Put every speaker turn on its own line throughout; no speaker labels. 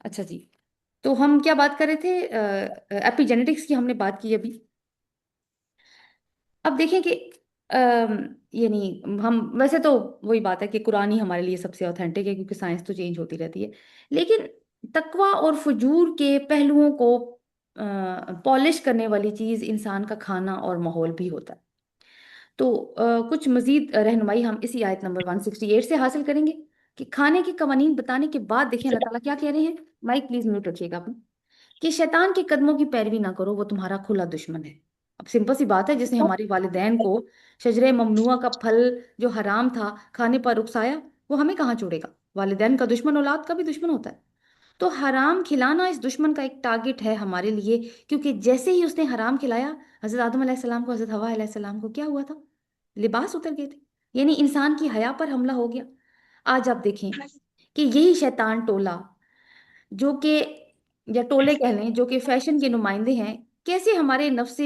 اچھا جی، تو ہم کیا بات کر رہے تھے؟ ایپیجینیٹکس کی ہم نے بات کی ابھی. اب دیکھیں کہ ام، یعنی ہم ویسے تو وہی بات ہے کہ قرآن ہی ہمارے لیے سب سے اوتھینٹک ہے، کیونکہ سائنس تو چینج ہوتی رہتی ہے. لیکن تقوی اور فجور کے پہلوؤں کو پالش کرنے والی چیز انسان کا کھانا اور ماحول بھی ہوتا ہے. تو کچھ مزید رہنمائی ہم اسی آیت نمبر 168 سے حاصل کریں گے کہ کھانے کے قوانین بتانے کے بعد دیکھیں اللہ تعالیٰ کیا کہہ رہے ہیں. مائک پلیز میوٹ رکھیے گا اپنا. کہ شیطان کے قدموں کی پیروی نہ کرو، وہ تمہارا کھلا دشمن ہے. اب سمپل سی بات ہے، جس نے ہمارے والدین کو شجرے ممنوعہ کا پھل جو حرام تھا کھانے پر رکسایا، وہ ہمیں کہاں چھوڑے گا؟ والدین کا دشمن اولاد کا بھی دشمن ہوتا ہے. تو حرام کھلانا اس دشمن کا ایک ٹارگٹ ہے ہمارے لیے، کیونکہ جیسے ہی اس نے حرام کھلایا، حضرت آدم علیہ السلام کو، حضرت حوا علیہ السلام کو کیا ہوا تھا؟ لباس اتر گئے تھے. یعنی انسان کی حیا پر حملہ ہو گیا. آج آپ دیکھیں کہ یہی شیطان ٹولہ جو کہ، یا ٹولے کہہ لیں، جو کہ فیشن کے نمائندے ہیں، کیسے ہمارے نفس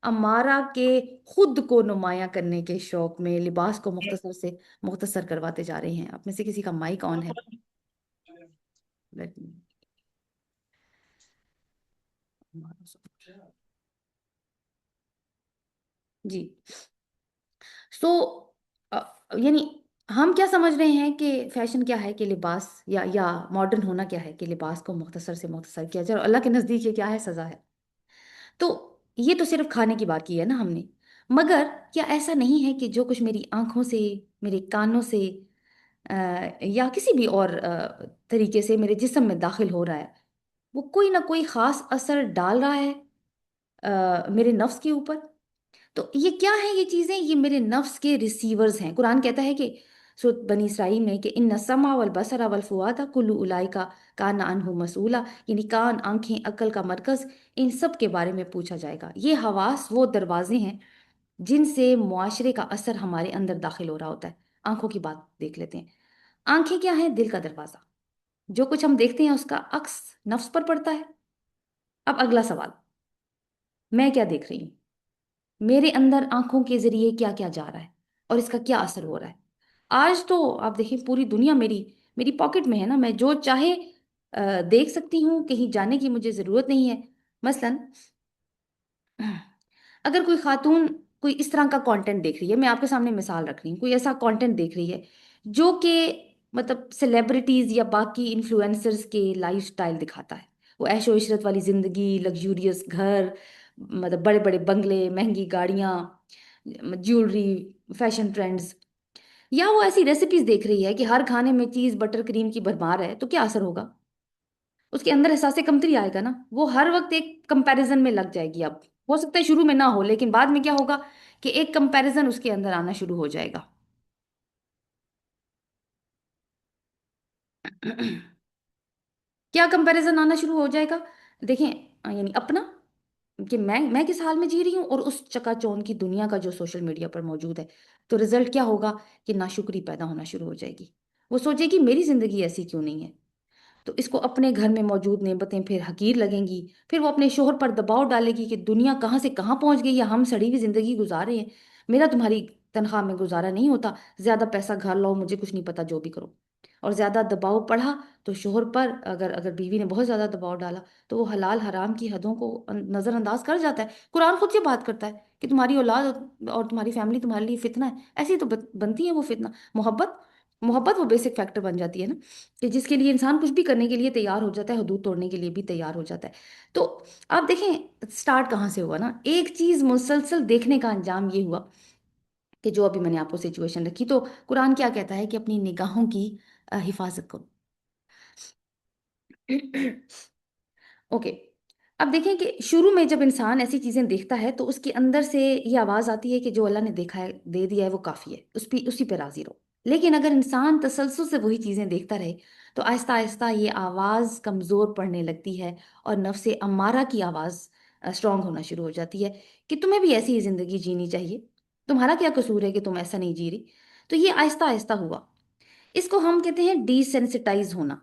امارہ کے خود کو نمایاں کرنے کے شوق میں لباس کو مختصر سے مختصر کرواتے جا رہے ہیں. آپ میں سے کسی کا مائک آن ہے؟ Let me- جی. سو یعنی ہم کیا سمجھ رہے ہیں کہ فیشن کیا ہے؟ کہ لباس، یا ماڈرن ہونا کیا ہے؟ کہ لباس کو مختصر سے مختصر کیا جائے. اور اللہ کے نزدیک یہ کیا ہے؟ سزا ہے. تو یہ تو صرف کھانے کی بات کی ہے نا ہم نے. مگر کیا ایسا نہیں ہے کہ جو کچھ میری آنکھوں سے، میرے کانوں سے، یا کسی بھی اور طریقے سے میرے جسم میں داخل ہو رہا ہے، وہ کوئی نہ کوئی خاص اثر ڈال رہا ہے میرے نفس کے اوپر؟ تو یہ کیا ہے؟ یہ چیزیں یہ میرے نفس کے ریسیورز ہیں. قرآن کہتا ہے کہ سورۃ بنی اسرائیل میں کہ ان السمع والبصر والفؤاد کل اولئک کان عنہ مسئولا. یعنی کان، آنکھیں، عقل کا مرکز، ان سب کے بارے میں پوچھا جائے گا. یہ حواس وہ دروازے ہیں جن سے معاشرے کا اثر ہمارے اندر داخل ہو رہا ہوتا ہے. آنکھوں کی بات دیکھ لیتے ہیں. آنکھیں کیا ہیں؟ دل کا دروازہ. جو کچھ ہم دیکھتے ہیں اس کا عکس نفس پر پڑتا ہے. اب اگلا سوال، میں کیا دیکھ رہی ہوں؟ میرے اندر آنکھوں کے ذریعے کیا کیا جا رہا ہے اور اس کا کیا اثر ہو رہا ہے؟ آج تو آپ دیکھیں پوری دنیا میری میری پاکٹ میں ہے نا. میں جو چاہے دیکھ سکتی ہوں، کہیں جانے کی مجھے ضرورت نہیں ہے. مثلاً اگر کوئی خاتون کوئی اس طرح کا کانٹینٹ دیکھ رہی ہے، میں آپ کے سامنے مثال رکھ رہی ہوں، کوئی ایسا کانٹینٹ دیکھ رہی ہے جو کہ مطلب سیلیبریٹیز یا باقی انفلوئنسرز کے لائف سٹائل دکھاتا ہے، وہ عیش و عشرت والی زندگی، لگزوریس گھر، مطلب بڑے بڑے بنگلے، مہنگی گاڑیاں، جیولری، فیشن ٹرینڈز، یا وہ ایسی ریسیپیز دیکھ رہی ہے کہ ہر کھانے میں چیز بٹر کریم کی بھرمار ہے، تو کیا اثر ہوگا؟ اس کے اندر احساس کمتری آئے گا نا. وہ ہر وقت ایک کمپیریزن میں لگ جائے گی. اب ہو سکتا ہے شروع میں نہ ہو، لیکن بعد میں کیا ہوگا کہ ایک کمپیریزن اس کے اندر آنا شروع ہو جائے گا. کیا کمپیریزن آنا شروع ہو جائے گا؟ دیکھیں یعنی اپنا، کہ میں کس حال میں جی رہی ہوں اور اس چکا چون کی دنیا کا جو سوشل میڈیا پر موجود ہے. تو رزلٹ کیا ہوگا کہ ناشکری پیدا ہونا شروع ہو جائے گی. وہ سوچے گی میری زندگی ایسی کیوں نہیں ہے. تو اس کو اپنے گھر میں موجود نعمتیں پھر حقیر لگیں گی. پھر وہ اپنے شوہر پر دباؤ ڈالے گی کہ دنیا کہاں سے کہاں پہنچ گئی ہے، ہم سڑی ہوئی زندگی گزار رہے ہیں، میرا تمہاری تنخواہ میں گزارا نہیں ہوتا، زیادہ پیسہ گھر لاؤ، مجھے کچھ نہیں پتا، جو بھی کرو. اور زیادہ دباؤ پڑھا تو شوہر پر، اگر بیوی نے بہت زیادہ دباؤ ڈالا تو وہ حلال حرام کی حدوں کو نظر انداز کر جاتا ہے. قرآن خود یہ بات کرتا ہے کہ تمہاری اولاد اور تمہاری فیملی تمہارے لیے فتنہ ہے. ایسی تو بنتی ہے وہ فتنہ. محبت، محبت وہ بیسک فیکٹر بن جاتی ہے نا، کہ جس کے لیے انسان کچھ بھی کرنے کے لیے تیار ہو جاتا ہے، حدود توڑنے کے لیے بھی تیار ہو جاتا ہے. تو آپ دیکھیں سٹارٹ کہاں سے ہوا نا. ایک چیز مسلسل دیکھنے کا انجام یہ ہوا کہ جو ابھی میں نے آپ کو سچویشن رکھی. تو قرآن کیا کہتا ہے کہ اپنی نگاہوں کی حفاظت کرو. اوکے. اب دیکھیں کہ شروع میں جب انسان ایسی چیزیں دیکھتا ہے تو اس کے اندر سے یہ آواز آتی ہے کہ جو اللہ نے دیکھا ہے، دے دیا ہے، وہ کافی ہے، اسی پہ راضی رہو. لیکن اگر انسان تسلسل سے وہی چیزیں دیکھتا رہے تو آہستہ آہستہ یہ آواز کمزور پڑنے لگتی ہے اور نفس امارہ کی آواز اسٹرانگ ہونا شروع ہو جاتی ہے کہ تمہیں بھی ایسی ہی زندگی جینی چاہیے، تمہارا کیا قصور ہے کہ تم ایسا نہیں جی رہی. تو یہ آہستہ آہستہ ہوا. اس کو ہم کہتے ہیں ڈی سینسٹائز ہونا.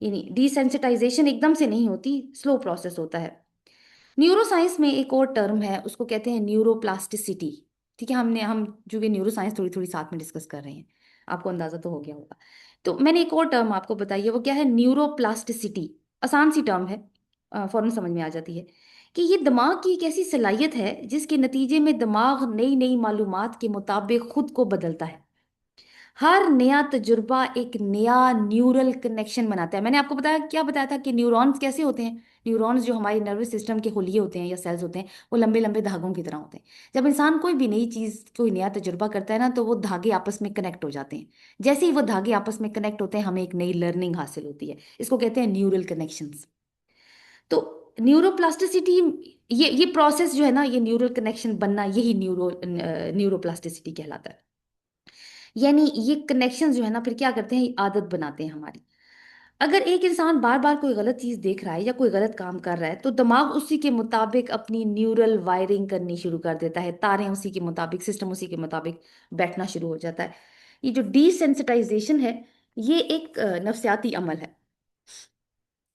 یعنی ڈی سینسٹائزیشن ایک دم سے نہیں ہوتی، سلو پروسیس ہوتا ہے. نیورو سائنس میں ایک اور ٹرم ہے، اس کو کہتے ہیں نیورو پلاسٹیسٹی. ٹھیک ہے، ہم چونکہ نیورو سائنس تھوڑی تھوڑی ساتھ میں ڈسکس کر رہے ہیں، آپ کو اندازہ تو ہو گیا ہوگا. تو میں نے ایک اور ٹرم آپ کو بتائی ہے، وہ کیا ہے؟ نیوروپلاسٹسٹی. آسان سی ٹرم ہے، فوراً سمجھ میں آ جاتی ہے کہ یہ دماغ کی ایک ایسی صلاحیت ہے جس کے نتیجے میں دماغ نئی نئی معلومات کے مطابق خود کو بدلتا ہے. ہر نیا تجربہ ایک نیا نیورل کنیکشن بناتا ہے. میں نے آپ کو بتایا تھا کہ نیورونز کیسے ہوتے ہیں. نیورونز جو ہمارے نروس سسٹم کے خلیے ہوتے ہیں یا سیلز ہوتے ہیں، وہ لمبے لمبے دھاگوں کی طرح ہوتے ہیں. جب انسان کوئی بھی نئی چیز، کوئی نیا تجربہ کرتا ہے نا، تو وہ دھاگے آپس میں کنیکٹ ہو جاتے ہیں. جیسے ہی وہ دھاگے آپس میں کنیکٹ ہوتے ہیں، ہمیں ایک نئی لرننگ حاصل ہوتی ہے. اس کو کہتے ہیں نیورل کنیکشنز. تو نیوروپلاسٹسٹی، یہ پروسیس جو ہے نا، یہ نیورل کنیکشن بننا، یہی نیوروپلاسٹسٹی کہلاتا ہے. یعنی یہ کنیکشن جو ہے نا، پھر کیا کرتے ہیں، یہ عادت بناتے ہیں ہماری. اگر ایک انسان بار بار کوئی غلط چیز دیکھ رہا ہے یا کوئی غلط کام کر رہا ہے، تو دماغ اسی کے مطابق اپنی نیورل وائرنگ کرنی شروع کر دیتا ہے. تاریں اسی کے مطابق، سسٹم اسی کے مطابق بیٹھنا شروع ہو جاتا ہے. یہ جو ڈی سینسٹائزیشن ہے، یہ ایک نفسیاتی عمل ہے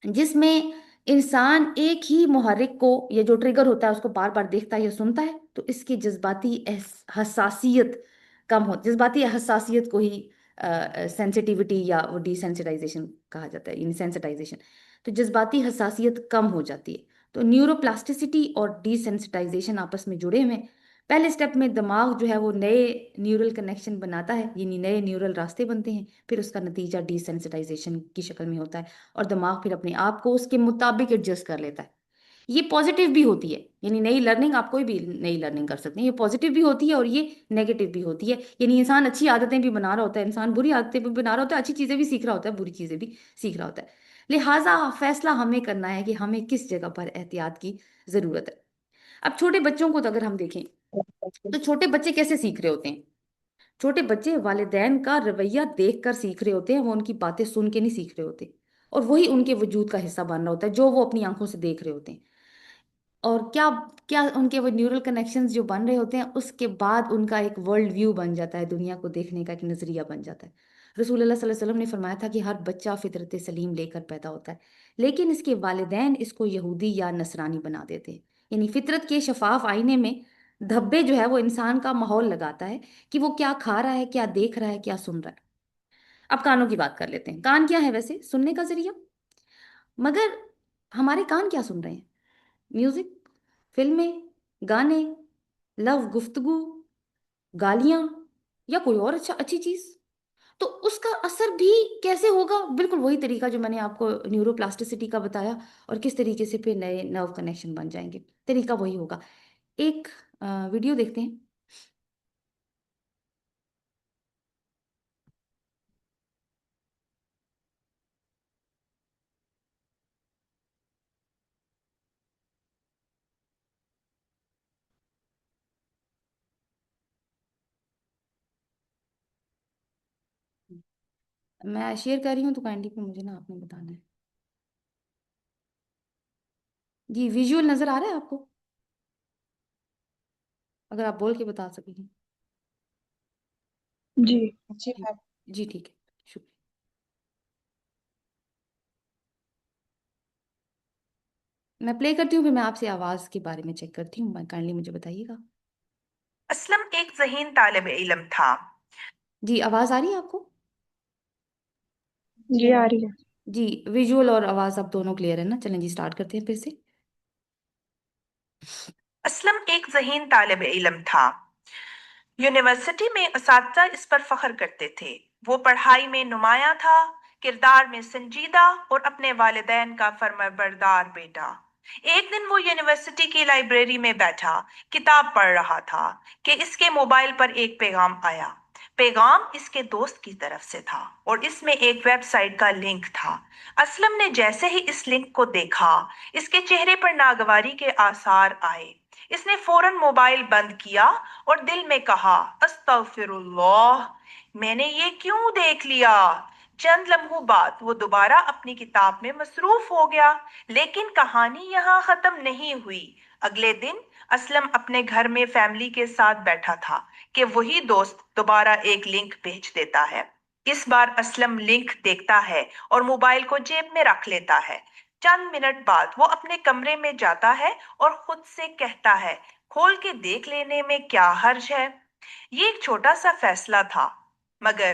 جس میں انسان ایک ہی محرک کو، یا جو ٹریگر ہوتا ہے، اس کو بار بار دیکھتا ہے یا سنتا ہے، تو اس کی جذباتی حساسیت کم ہو. جذباتی حساسیت کو ہی سینسٹیوٹی یا وہ ڈی سینسٹائزیشن کہا جاتا ہے، یعنی سینسٹائزیشن. تو جذباتی حساسیت کم ہو جاتی ہے. تو نیورو پلاسٹیسٹی اور ڈی سینسٹائزیشن آپس میں جڑے ہوئے ہیں. پہلے اسٹیپ میں دماغ جو ہے وہ نئے نیورل کنیکشن بناتا ہے، یعنی نئے نیورل راستے بنتے ہیں. پھر اس کا نتیجہ ڈی سینسٹائزیشن کی شکل میں ہوتا ہے، اور دماغ پھر اپنے آپ کو اس کے مطابق ایڈجسٹ کر لیتا ہے. یہ پازیٹیو بھی ہوتی ہے، یعنی نئی لرننگ، آپ کوئی بھی نئی لرننگ کر سکتے ہیں. یہ پازیٹیو بھی ہوتی ہے اور یہ نیگیٹو بھی ہوتی ہے. یعنی انسان اچھی عادتیں بھی بنا رہا ہوتا ہے، انسان بری عادتیں بھی بنا رہا ہوتا ہے، اچھی چیزیں بھی سیکھ رہا ہوتا ہے، بری چیزیں بھی سیکھ رہا ہوتا ہے. لہٰذا فیصلہ ہمیں کرنا ہے کہ ہمیں کس جگہ پر احتیاط کی ضرورت ہے. اب چھوٹے بچوں کو تو اگر ہم دیکھیں، تو چھوٹے بچے کیسے سیکھ رہے ہوتے ہیں؟ چھوٹے بچے والدین کا رویہ دیکھ کر سیکھ رہے ہوتے ہیں، وہ ان کی باتیں سن کے نہیں سیکھ رہے ہوتے. اور وہی ان کے وجود کا حصہ بن رہا ہوتا ہے جو وہ اپنی آنکھوں سے دیکھ رہے ہوتے ہیں. اور کیا کیا ان کے وہ نیورل کنیکشنز جو بن رہے ہوتے ہیں، اس کے بعد ان کا ایک ورلڈ ویو بن جاتا ہے، دنیا کو دیکھنے کا ایک نظریہ بن جاتا ہے. رسول اللہ صلی اللہ علیہ وسلم نے فرمایا تھا کہ ہر بچہ فطرت سلیم لے کر پیدا ہوتا ہے، لیکن اس کے والدین اس کو یہودی یا نصرانی بنا دیتے ہیں. یعنی فطرت کے شفاف آئینے میں دھبے جو ہے وہ انسان کا ماحول لگاتا ہے کہ وہ کیا کھا رہا ہے، کیا دیکھ رہا ہے، کیا سن رہا ہے. اب کانوں کی بات کر لیتے ہیں. کان کیا ہے ویسے؟ سننے کا ذریعہ. مگر ہمارے کان کیا سن رہے ہیں؟ میوزک، فلمیں، گانے، گفتگو، گالیاں، یا کوئی اور اچھی چیز. تو اس کا اثر بھی کیسے ہوگا؟ بالکل وہی طریقہ جو میں نے آپ کو نیورو پلاسٹسٹی کا بتایا، اور کس طریقے سے پھر نئے نرو کنیکشن بن جائیں گے. طریقہ وہی ہوگا. ایک ویڈیو دیکھتے ہیں. میں شیئر کر رہی ہوں، تو کائنڈلی پہ مجھے نا آپ نے بتانا ہے. جی ویژول نظر آ رہا ہے آپ کو؟ اگر آپ بول کے بتا سکیں.
جی
جی جی ٹھیک ہے، شکریہ. میں پلے کرتی ہوں، پھر میں آپ سے آواز کے بارے میں چیک کرتی ہوں. کائنڈلی مجھے بتائیے گا.
اسلم ایک ذہین طالب علم تھا.
جی آواز آ رہی ہے آپ کو؟
جی آ رہی ہے.
جی ویژول اور آواز اب دونوں کلیئر ہے نا؟ چلیں جی سٹارٹ کرتے ہیں پھر سے.
اسلم ایک ذہین طالب علم تھا. یونیورسٹی میں اساتذہ اس پر فخر کرتے تھے. وہ پڑھائی میں نمایاں تھا، کردار میں سنجیدہ اور اپنے والدین کا فرمانبردار بیٹا. ایک دن وہ یونیورسٹی کی لائبریری میں بیٹھا، کتاب پڑھ رہا تھا کہ اس کے موبائل پر ایک پیغام آیا. پیغام اس کے دوست کی طرف سے تھا اور اس میں ایک ویب سائٹ کا لنک تھا. اسلم نے جیسے ہی اس لنک کو دیکھا، اس کے چہرے پر ناگواری کے آثار آئے. اس نے فوراً موبائل بند کیا اور دل میں کہا، استغفر اللہ، میں نے یہ کیوں دیکھ لیا. چند لمحوں بعد وہ دوبارہ اپنی کتاب میں مصروف ہو گیا. لیکن کہانی یہاں ختم نہیں ہوئی. اگلے دن اسلم اپنے گھر میں فیملی کے ساتھ بیٹھا تھا کہ وہی دوست دوبارہ ایک لنک بھیج دیتا ہے. اس بار اسلم لنک دیکھتا ہے اور موبائل کو جیب میں رکھ لیتا ہے. چند منٹ بعد وہ اپنے کمرے میں جاتا ہے اور خود سے کہتا ہے، کھول کے دیکھ لینے میں کیا حرج ہے. یہ ایک چھوٹا سا فیصلہ تھا، مگر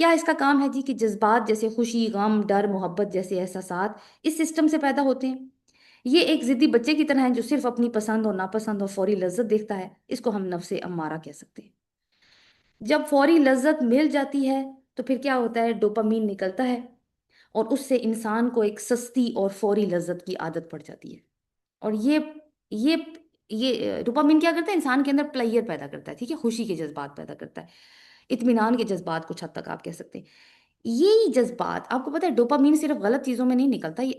کیا اس کا کام ہے جی کہ جذبات جیسے خوشی، غم، ڈر، محبت جیسے احساسات اس سسٹم سے پیدا ہوتے ہیں. یہ ایک ضدی بچے کی طرح ہے جو صرف اپنی پسند اور ناپسند اور فوری لذت دیکھتا ہے. اس کو ہم نفس امارہ کہہ سکتے ہیں. جب فوری لذت مل جاتی ہے تو پھر کیا ہوتا ہے، ڈوپامین نکلتا ہے اور اس سے انسان کو ایک سستی اور فوری لذت کی عادت پڑ جاتی ہے. اور یہ یہ ڈوپامین کیا کرتا ہے، انسان کے اندر پلیئر پیدا کرتا ہے، ٹھیک ہے، خوشی کے جذبات پیدا کرتا ہے، اطمینان کے جذبات کچھ حد تک آپ کہہ سکتے ہیں. یہی جذبات آپ کو پتا ہے، ڈوپامین صرف غلط چیزوں میں نہیں نکلتا، یہ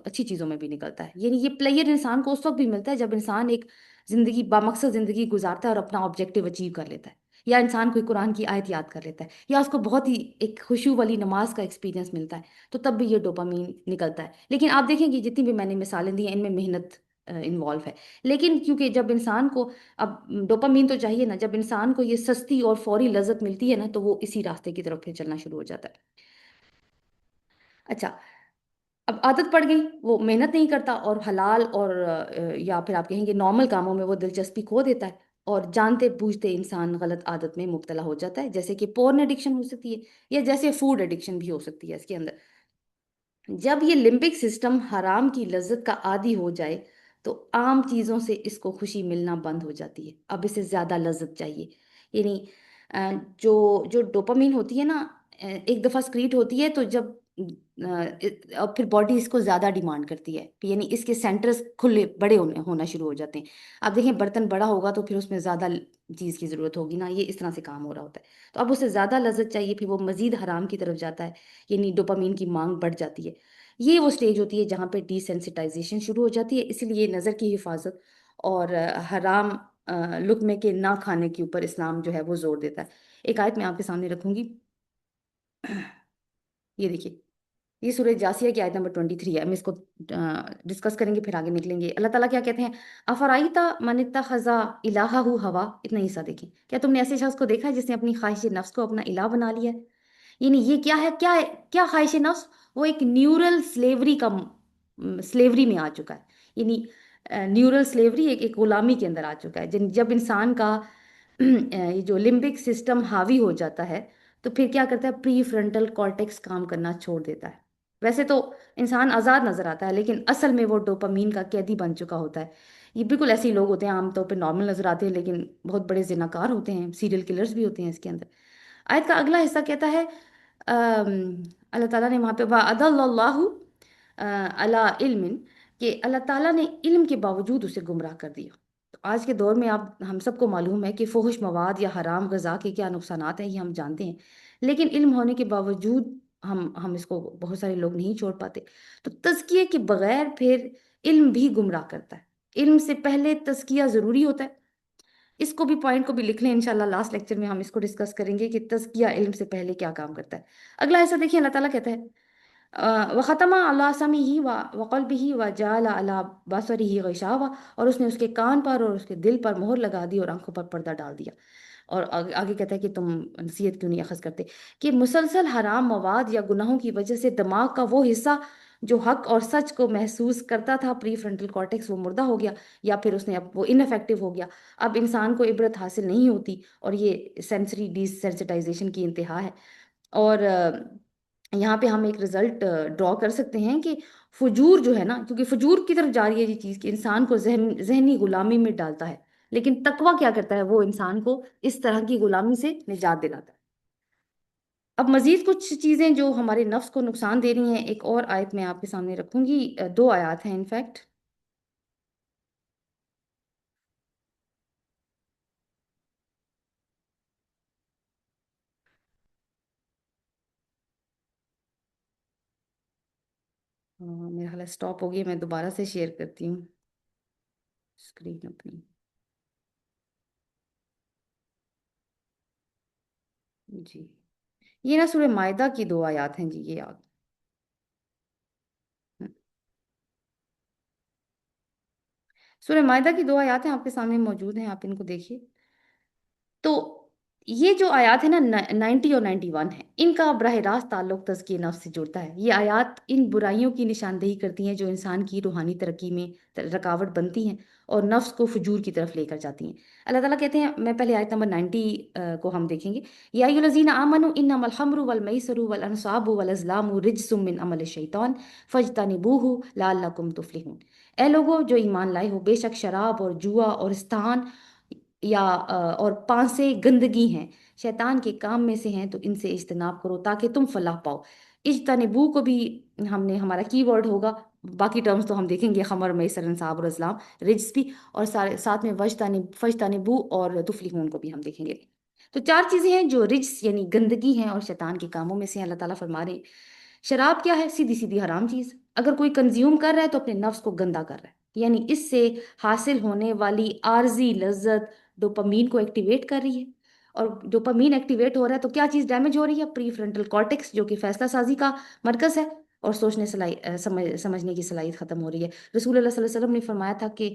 اچھی چیزوں میں بھی نکلتا ہے. یعنی یہ پلیئر انسان کو اس وقت بھی ملتا ہے جب انسان ایک زندگی بامقصد زندگی گزارتا ہے اور اپنا آبجیکٹیو اچیو کر لیتا ہے، یا انسان کوئی قرآن کی آیت یاد کر لیتا ہے، یا اس کو بہت ہی ایک خشوع والی نماز کا ایکسپیرینس ملتا ہے، تو تب بھی یہ ڈوپامین نکلتا ہے. لیکن آپ دیکھیں کہ جتنی بھی میں نے مثالیں دی ہیں ان میں محنت انوالو ہے. لیکن کیونکہ جب انسان کو اب ڈوپامین تو چاہیے نا، جب انسان کو یہ سستی اور فوری لذت ملتی ہے نا تو وہ اسی راستے کی طرف پھر چلنا شروع ہو جاتا ہے. اچھا، اب عادت پڑ گئی، وہ محنت نہیں کرتا اور حلال اور یا پھر آپ کہیں گے نارمل کاموں میں وہ دلچسپی کھو دیتا ہے، اور جانتے بوجھتے انسان غلط عادت میں مبتلا ہو جاتا ہے، جیسے کہ پورن ایڈکشن ہو سکتی ہے، یا جیسے فوڈ ایڈکشن بھی ہو سکتی ہے اس کے اندر. جب یہ لمبک سسٹم حرام کی لذت کا عادی ہو جائے تو عام چیزوں سے اس کو خوشی ملنا بند ہو جاتی ہے، اب اسے زیادہ لذت چاہیے. یعنی جو ڈوپامین ہوتی ہے نا، ایک دفعہ سکریٹ ہوتی ہے تو جب اور پھر باڈی اس کو زیادہ ڈیمانڈ کرتی ہے، یعنی اس کے سینٹرز کھلے بڑے ہونا شروع ہو جاتے ہیں. آپ دیکھیں برتن بڑا ہوگا تو پھر اس میں زیادہ چیز کی ضرورت ہوگی نا، یہ اس طرح سے کام ہو رہا ہوتا ہے. تو اب اسے زیادہ لذت چاہیے، پھر وہ مزید حرام کی طرف جاتا ہے، یعنی ڈوپامین کی مانگ بڑھ جاتی ہے. یہ وہ سٹیج ہوتی ہے جہاں پہ ڈی سینسٹائزیشن شروع ہو جاتی ہے. اسی لیے نظر کی حفاظت اور حرام لقمے کے نہ کھانے کے اوپر اسلام جو ہے وہ زور دیتا ہے. ایک آیت میں آپ کے سامنے رکھوں گی، یہ دیکھیے، یہ سورہ جاسیہ کی آیت نمبر 23 ہے. ہم اس کو ڈسکس کریں گے پھر آگے نکلیں گے. اللہ تعالیٰ کیا کہتے ہیں، افرائیتا من اتخذ الہہ ہوا. اتنا حصہ دیکھیں، کیا تم نے ایسے شخص کو دیکھا ہے جس نے اپنی خواہش نفس کو اپنا الہ بنا لیا ہے؟ یعنی یہ کیا ہے، کیا خواہش نفس، وہ ایک نیورل سلیوری کا سلیوری میں آ چکا ہے. یعنی نیورل سلیوری ایک غلامی کے اندر آ چکا ہے. جب انسان کا یہ جو لمبک سسٹم حاوی ہو جاتا ہے تو پھر کیا کرتا ہے، پری فرنٹل کارٹیکس کام کرنا چھوڑ دیتا ہے. ویسے تو انسان آزاد نظر آتا ہے لیکن اصل میں وہ ڈوپامین کا قیدی بن چکا ہوتا ہے. یہ بالکل ایسے ہی لوگ ہوتے ہیں، عام طور پہ نارمل نظر آتے ہیں لیکن بہت بڑے زناکار ہوتے ہیں، سیریل کلرز بھی ہوتے ہیں اس کے اندر. آیت کا اگلا حصہ کہتا ہے، اللہ تعالیٰ نے وہاں پہ وعد اللہ علی علم، کہ اللہ تعالیٰ نے علم کے باوجود اسے گمراہ کر دیا. تو آج کے دور میں آپ ہم سب کو معلوم ہے کہ فحش مواد یا حرام غذا کے کیا نقصانات ہیں، یہ ہم جانتے ہیں، لیکن علم ہونے کے باوجود ہم اس کو بہت سارے لوگ نہیں چھوڑ پاتے. تو تزکیے کے بغیر پھر علم بھی گمراہ کرتا ہے. علم سے پہلے تزکیہ ضروری ہوتا ہے. اس کو بھی پوائنٹ کو بھی لکھ لیں، انشاءاللہ لاسٹ لیکچر میں ہم اس کو ڈسکس کریں گے کہ تزکیہ علم سے پہلے کیا کام کرتا ہے. اگلا ایسا دیکھیں، اللہ تعالیٰ کہتا ہے وختمہ اللہ سمعہ وقلبہ وجعل علی بصرہ غشاوہ، اور اس نے اس کے کان پر اور اس کے دل پر مہر لگا دی اور آنکھوں پر پردہ ڈال دیا. اور آگے کہتا ہے کہ تم نصیحت کیوں نہیں اخذ کرتے، کہ مسلسل حرام مواد یا گناہوں کی وجہ سے دماغ کا وہ حصہ جو حق اور سچ کو محسوس کرتا تھا، پری فرنٹل کارٹیکس، وہ مردہ ہو گیا، یا پھر اس نے اب وہ انفیکٹو ہو گیا. اب انسان کو عبرت حاصل نہیں ہوتی، اور یہ سینسری ڈی سینسٹائزیشن کی انتہا ہے. اور یہاں پہ ہم ایک رزلٹ ڈرا کر سکتے ہیں کہ فجور جو ہے نا، کیونکہ فجور کی طرف جا رہی ہے یہ چیز کہ انسان کو ذہنی غلامی میں ڈالتا ہے، لیکن تقویٰ کیا کرتا ہے، وہ انسان کو اس طرح کی غلامی سے نجات دلاتا ہے. اب مزید کچھ چیزیں جو ہمارے نفس کو نقصان دے رہی ہیں، ایک اور آیت میں آپ کے سامنے رکھوں گی، دو آیات ہیں انفیکٹ. میرا خیال اسٹاپ ہو گئی، میں دوبارہ سے شیئر کرتی ہوں اسکرین اپنی. جی، یہ نا سورہ مائدہ کی دو آیات ہیں جی، یہ یاد. سورہ مائدہ کی دو آیات ہیں آپ کے سامنے موجود ہیں، آپ ان کو دیکھیے. تو یہ جو آیات ہے نا 90 اور 91 ہے، ان کا براہ راست تعلق تزکیہ نفس سے جڑتا ہے۔ یہ آیات ان برائیوں کی نشاندہی کرتی ہیں جو انسان کی روحانی ترقی میں رکاوٹ بنتی ہیں اور نفس کو فجور کی طرف لے کر جاتی ہیں۔ اللہ تعالیٰ کہتے ہیں، میں پہلے آیت نمبر 90 کو ہم دیکھیں گے۔ یا ایھا الذین آمنوا انما الخمر والمیسر والانصاب والازلام رجس من عمل الشیطان فاجتنبوہ لعلکم تفلحون۔ اے لوگو جو ایمان لائے ہو، بے شک شراب اور جوا اور استحان یا اور پانسے گندگی ہیں، شیطان کے کام میں سے ہیں، تو ان سے اجتناب کرو تاکہ تم فلاح پاؤ۔ اجتنبو کو بھی ہم نے ہمارا کی ورڈ ہوگا، باقی ٹرمز تو ہم دیکھیں گے، خمر میسر انصاب اور ازلام رجس بھی، اور ساتھ میں فجتنبو اور تفلحون کو بھی ہم دیکھیں گے۔ تو چار چیزیں ہیں جو رجس یعنی گندگی ہیں اور شیطان کے کاموں میں سے ہیں۔ اللہ تعالیٰ فرما رہے ہیں شراب کیا ہے؟ سیدھی سیدھی حرام چیز۔ اگر کوئی کنزیوم کر رہا ہے تو اپنے نفس کو گندا کر رہا ہے، یعنی اس سے حاصل ہونے والی عارضی لذت ڈوپامین کو ایکٹیویٹ کر رہی ہے، اور ڈوپامین ایکٹیویٹ ہو رہا ہے تو کیا چیز ڈیمیج ہو رہی ہے؟ پری فرنٹل کارٹیکس، جو کہ فیصلہ سازی کا مرکز ہے، اور سوچنے سمجھنے کی صلاحیت ختم ہو رہی ہے۔ رسول اللہ صلی اللہ علیہ وسلم نے فرمایا تھا کہ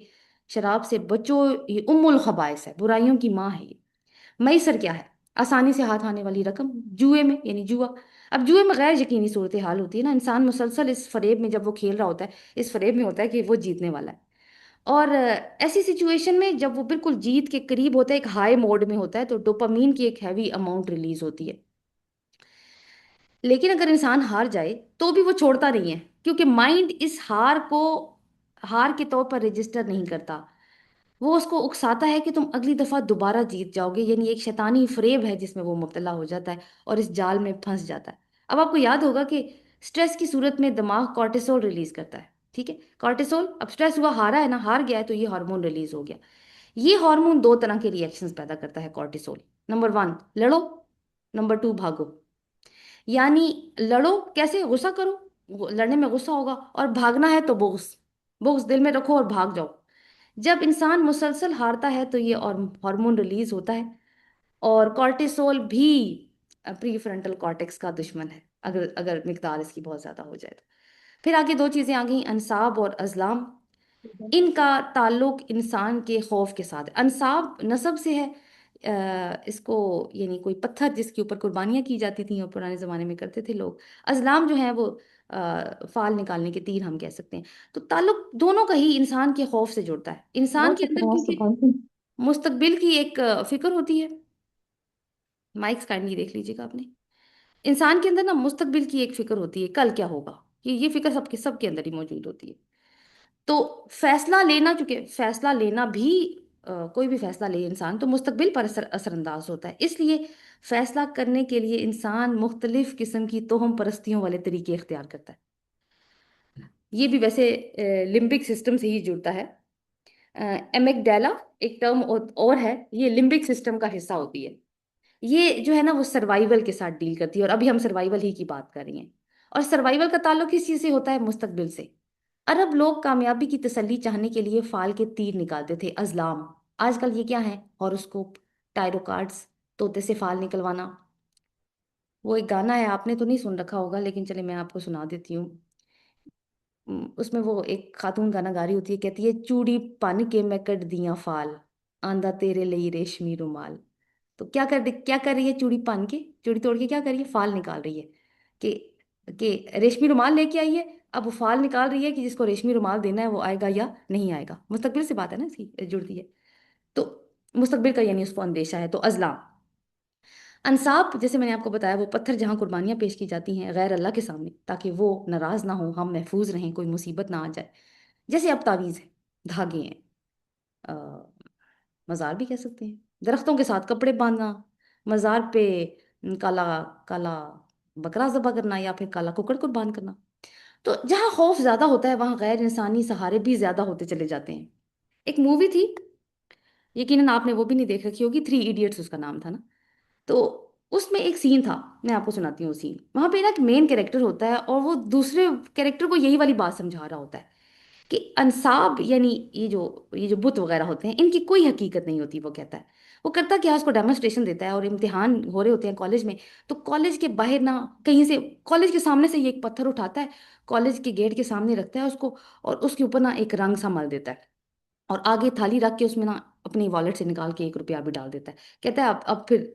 شراب سے بچو، یہ ام الخبائث ہے، برائیوں کی ماں ہے یہ۔ میسر کیا ہے؟ آسانی سے ہاتھ آنے والی رقم، جوئے میں یعنی جوا۔ اب جوئے میں غیر یقینی صورتحال ہوتی ہے نا، انسان مسلسل اس فریب میں جب وہ کھیل رہا ہوتا ہے، اس فریب میں ہوتا ہے کہ وہ جیتنے والا ہے، اور ایسی سچویشن میں جب وہ بالکل جیت کے قریب ہوتا ہے، ایک ہائی موڈ میں ہوتا ہے، تو ڈوپامین کی ایک ہیوی اماؤنٹ ریلیز ہوتی ہے۔ لیکن اگر انسان ہار جائے تو بھی وہ چھوڑتا نہیں ہے، کیونکہ مائنڈ اس ہار کے طور پر رجسٹر نہیں کرتا، وہ اس کو اکساتا ہے کہ تم اگلی دفعہ دوبارہ جیت جاؤ گے، یعنی ایک شیطانی فریب ہے جس میں وہ مبتلا ہو جاتا ہے اور اس جال میں پھنس جاتا ہے۔ اب آپ کو یاد ہوگا کہ سٹریس کی صورت میں دماغ کارٹیسول ریلیز کرتا ہے، ٹھیک ہے؟ کارٹیسول، اب سٹریس ہوا، ہارا ہے نا، ہار گیا ہے، تو یہ ہارمون ریلیز ہو گیا۔ یہ ہارمون دو طرح کے ری ایکشنز پیدا کرتا ہے کارٹیسول۔ نمبر 1 لڑو، نمبر 2 بھاگو۔ یعنی لڑو کیسے؟ غصہ کرو، لڑنے میں غصہ ہوگا، اور بھاگنا ہے تو بغض، بغض دل میں رکھو اور بھاگ جاؤ۔ جب انسان مسلسل ہارتا ہے تو یہ ہارمون ریلیز ہوتا ہے، اور کارٹیسول بھی پری فرنٹل کارٹیکس کا دشمن ہے، اگر مقدار اس کی بہت زیادہ ہو جائے تو۔ پھر آگے دو چیزیں آ گئیں، انصاب اور ازلام۔ ان کا تعلق انسان کے خوف کے ساتھ ہے۔ انصاب نسب سے ہے، اس کو یعنی کوئی پتھر جس کے اوپر قربانیاں کی جاتی تھیں اور پرانے زمانے میں کرتے تھے لوگ۔ ازلام جو ہیں وہ فال نکالنے کے تیر ہم کہہ سکتے ہیں۔ تو تعلق دونوں کا ہی انسان کے خوف سے جڑتا ہے۔ انسان
بہت
کے اندر
شکریہ
کیونکہ
سبحان
مستقبل کی ایک فکر ہوتی ہے، مائکس کائنڈلی دیکھ لیجیے گا آپ نے، انسان کے اندر نا مستقبل کی ایک فکر ہوتی ہے، کل کیا ہوگا، یہ فکر سب کے اندر ہی موجود ہوتی ہے۔ تو فیصلہ لینا، چونکہ فیصلہ لینا بھی کوئی بھی فیصلہ لے انسان تو مستقبل پر اثر انداز ہوتا ہے، اس لیے فیصلہ کرنے کے لیے انسان مختلف قسم کی توہم پرستیوں والے طریقے اختیار کرتا ہے۔ یہ بھی ویسے لمبک سسٹم سے ہی جڑتا ہے۔ ایمک ڈیلا ایک ٹرم اور ہے، یہ لمبک سسٹم کا حصہ ہوتی ہے۔ یہ جو ہے نا وہ سروائیول کے ساتھ ڈیل کرتی ہے، اور ابھی ہم سروائیول ہی کی بات کر رہی ہیں، اور سروائیول کا تعلق کس چیز سے ہوتا ہے؟ مستقبل سے۔ عرب لوگ کامیابی کی تسلی چاہنے کے لیے فال کے تیر نکالتے تھے، ازلام۔ آج کل یہ کیا ہے؟ ہاروسکوپ، ٹائرو کارڈز، طوطے سے فال نکلوانا۔ وہ ایک گانا ہے، آپ نے تو نہیں سن رکھا ہوگا، لیکن چلے میں آپ کو سنا دیتی ہوں۔ اس میں وہ ایک خاتون گانا گا رہی ہوتی ہے، کہتی ہے چوڑی پن کے میں کٹ دیاں فال، آندہ تیرے لئی ریشمی رومال۔ تو کیا کر رہی ہے؟ چوڑی پن کے، چوڑی توڑ کے کیا کر رہی ہے؟ فال نکال رہی ہے، کہ ریشمی رومال لے کے آئی ہے۔ اب وہ فال نکال رہی ہے کہ جس کو ریشمی رومال دینا ہے وہ آئے گا یا نہیں آئے گا، مستقبل سے بات ہے نا، اس کی جڑتی ہے۔ تو مستقبل کا یعنی اس کو اندیشہ ہے۔ تو ازلام، انصاب جیسے میں نے آپ کو بتایا، وہ پتھر جہاں قربانیاں پیش کی جاتی ہیں غیر اللہ کے سامنے تاکہ وہ ناراض نہ ہو، ہم محفوظ رہیں، کوئی مصیبت نہ آ جائے، جیسے اب تعویذ ہے، دھاگے ہیں، مزار بھی کہہ سکتے ہیں، درختوں کے ساتھ کپڑے باندھنا، مزار پہ کالا کالا بکرا ذبح کرنا، یا پھر کالا ککڑ قربان کرنا۔ تو جہاں خوف زیادہ ہوتا ہے وہاں غیر انسانی سہارے بھی زیادہ ہوتے چلے جاتے ہیں۔ ایک مووی تھی، یقیناً آپ نے وہ بھی نہیں دیکھ رکھی ہوگی، 3 ایڈیٹس اس کا نام تھا نا۔ تو اس میں ایک سین تھا، میں آپ کو سناتی ہوں وہ سین۔ وہاں پہ نا ایک مین کیریکٹر ہوتا ہے اور وہ دوسرے کیریکٹر کو یہی والی بات سمجھا رہا ہوتا ہے کہ انصاب یعنی یہ جو بت وغیرہ ہوتے ہیں ان کی کوئی حقیقت نہیں ہوتی، وہ کہتا ہے۔ وہ کرتا کیا، اس کو ڈیمونسٹریشن دیتا ہے، اور امتحان ہو رہے ہوتے ہیں کالج میں، تو کالج کے باہر نہ کہیں سے، کالج کے سامنے سے یہ ایک پتھر اٹھاتا ہے، کالج کے گیٹ کے سامنے رکھتا ہے اس کو، اور اس کے اوپر نا ایک رنگ سا مل دیتا ہے، اور آگے تھالی رکھ کے اس میں نا اپنی والٹ سے نکال کے 1 روپیہ بھی ڈال دیتا ہے۔ کہتا ہے اب پھر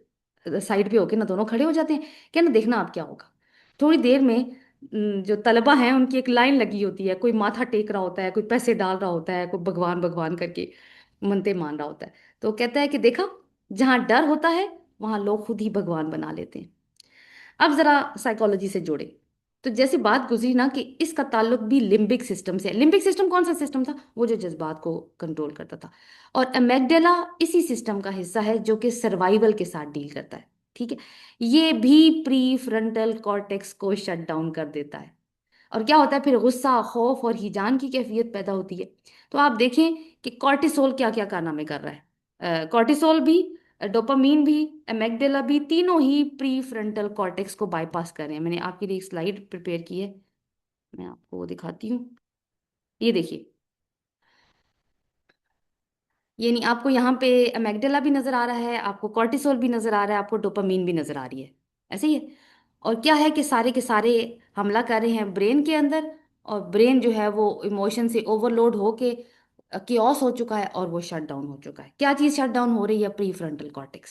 سائڈ پہ ہو کے نا دونوں کھڑے ہو جاتے ہیں کہ نا دیکھنا آپ کیا ہوگا. تھوڑی دیر میں جو طلبہ ہیں ان کی ایک لائن لگی ہوتی ہے, کوئی ماتھا ٹیک رہا ہوتا ہے, کوئی پیسے ڈال رہا ہوتا ہے, کوئی بھگوان بھگوان کر کے منتے مان رہا ہوتا ہے. تو وہ کہتا ہے کہ دیکھا, جہاں ڈر ہوتا ہے وہاں لوگ خود ہی بھگوان بنا لیتے ہیں. اب ذرا سائیکالوجی سے جوڑے تو جیسے بات گزری نا کہ اس کا تعلق بھی لمبک سسٹم سے. لمبک سسٹم کون سا سسٹم تھا؟ وہ جو جذبات کو کنٹرول کرتا تھا. اور امیگڈیلا اسی سسٹم کا حصہ ہے جو کہ سروائیول کے ساتھ ڈیل کرتا ہے. ٹھیک ہے, یہ بھی پری فرنٹل کارٹیکس کو شٹ ڈاؤن کر دیتا ہے. اور کیا ہوتا ہے پھر؟ غصہ, خوف اور ہیجان کی کیفیت پیدا ہوتی ہے. تو آپ دیکھیں کہ کارٹیسول کیا کیا کارنامے کر رہا ہے. کارٹیسول بھی, ڈوپامین بھی, امیگڈیلا بھی, تینوں ہی پری فرنٹل کارٹیکس کو بائی پاس کر رہے ہیں. میں نے آپ کے لیے ایک سلائیڈ پریپیئر کی ہے, میں آپ کو وہ دکھاتی ہوں. یہ دیکھیے, یعنی آپ کو یہاں پہ امیگڈیلا بھی نظر آ رہا ہے, آپ کو کارٹیسول بھی نظر آ رہا ہے, آپ کو ڈوپامین بھی نظر آ رہی ہے. ایسے ہی ہے. اور کیا ہے کہ سارے کے سارے حملہ کر رہے ہیں برین کے اندر, اور برین جو ہے وہ ایموشن سے اوور لوڈ ہو کے کیوس ہو چکا ہے اور وہ شٹ ڈاؤن ہو چکا ہے. کیا چیز شٹ ڈاؤن ہو رہی ہے؟ پری فرنٹل کارٹیکس.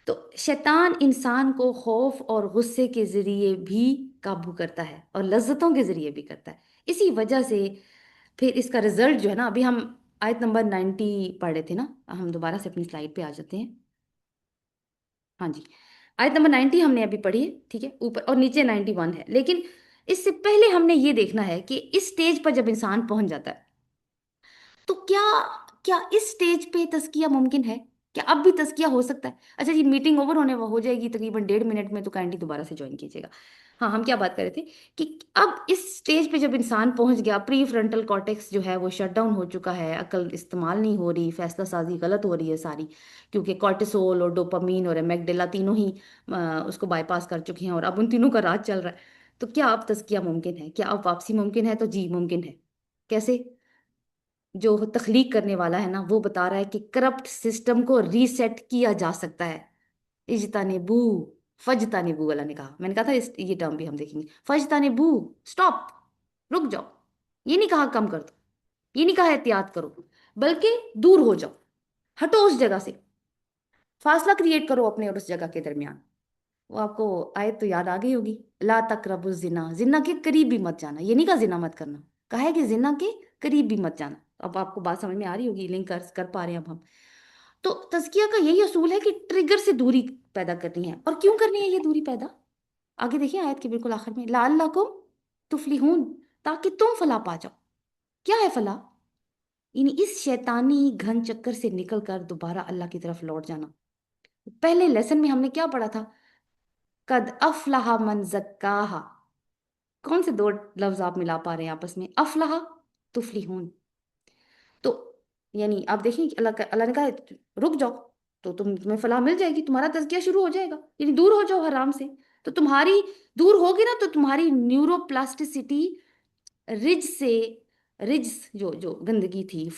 تو شیطان انسان کو خوف اور غصے کے ذریعے بھی قابو کرتا ہے اور لذتوں کے ذریعے بھی کرتا ہے. اسی وجہ سے پھر اس کا رزلٹ جو ہے نا, ابھی ہم آیت نمبر 90 پڑھ رہے تھے نا, ہم دوبارہ سے اپنی سلائیڈ پہ آ جاتے ہیں. ہاں جی, آیت نمبر 90 ہم نے ابھی پڑھی ہے. ٹھیک ہے, اوپر اور نیچے 91 ہے. لیکن اس سے پہلے ہم نے یہ دیکھنا ہے کہ اس سٹیج پر جب انسان پہنچ جاتا ہے تو کیا کیا اس سٹیج پہ تزکیہ ممکن ہے؟ کیا اب بھی تزکیہ ہو سکتا ہے؟ اچھا جی, میٹنگ اوور ہونے ہو جائے گی تقریباً 1.5 منٹ میں, تو کائنڈلی دوبارہ سے جوائن کیجیے گا. ہاں, ہم کیا بات کر رہے تھے کہ اب اس سٹیج پہ جب انسان پہنچ گیا, پری فرنٹل کارٹیکس جو ہے وہ شٹ ڈاؤن ہو چکا ہے, عقل استعمال نہیں ہو رہی, فیصلہ سازی غلط ہو رہی ہے ساری, کیونکہ کارٹیسول اور ڈوپامین اور امیگڈیلا تینوں ہی اس کو بائی پاس کر چکے ہیں, اور اب ان تینوں کا راج چل رہا ہے. تو کیا اب تزکیہ ممکن ہے؟ کیا اب واپسی ممکن ہے؟ تو جی ممکن ہے. کیسے؟ جو تخلیق کرنے والا ہے نا وہ بتا رہا ہے کہ کرپٹ سسٹم کو ریسیٹ کیا جا سکتا ہے. اجتنبو, فجتنبو والا نے کہا, میں نے کہا تھا یہ ٹرم بھی ہم دیکھیں گے. فجتنبو, اسٹاپ, رک جاؤ. یہ نہیں کہا کم کر دو, یہ نہیں کہا احتیاط کرو, بلکہ دور ہو جاؤ, ہٹو اس جگہ سے, فاصلہ کریٹ کرو اپنے اور اس جگہ کے درمیان. وہ آپ کو آیت تو یاد آ گئی ہوگی, لا تقربوا الزنا, زنا کے قریب بھی مت جانا. یہ نہیں کہا زنا مت کرنا, کہا ہے کہ زنا کے قریب بھی مت جانا. اب آپ کو بات سمجھ میں آ رہی ہوگی, لنک کر پا رہے ہیں اب ہم. تو تزکیہ کا یہی اصول ہے کہ ٹریگر سے دوری پیدا کرنی ہے. اور کیوں کرنی ہے یہ دوری پیدا؟ آگے دیکھیں آیت کے بالکل آخر میں, لعلکم تفلحون, تاکہ تم فلاح پا جاؤ. کیا ہے فلاح؟ یعنی اس شیطانی گھن چکر سے نکل کر دوبارہ اللہ کی طرف لوٹ جانا. پہلے لیسن میں ہم نے کیا پڑھا تھا؟ قد افلح من زکاہا. کون سے دو لفظ آپ ملا پا رہے ہیں آپس میں؟ افلح, تفلحون. تو یعنی آپ دیکھیں کہ اللہ نے کہا رک جاؤ تو تمہیں فلاح مل جائے گی, تمہارا تزکیہ شروع ہو جائے گا. یعنی دور ہو جاؤ حرام سے, تو تمہاری دور ہوگی نا, تو تمہاری نیورو پلاسٹیسٹی رج سے, رج جو جو گندگی تھی,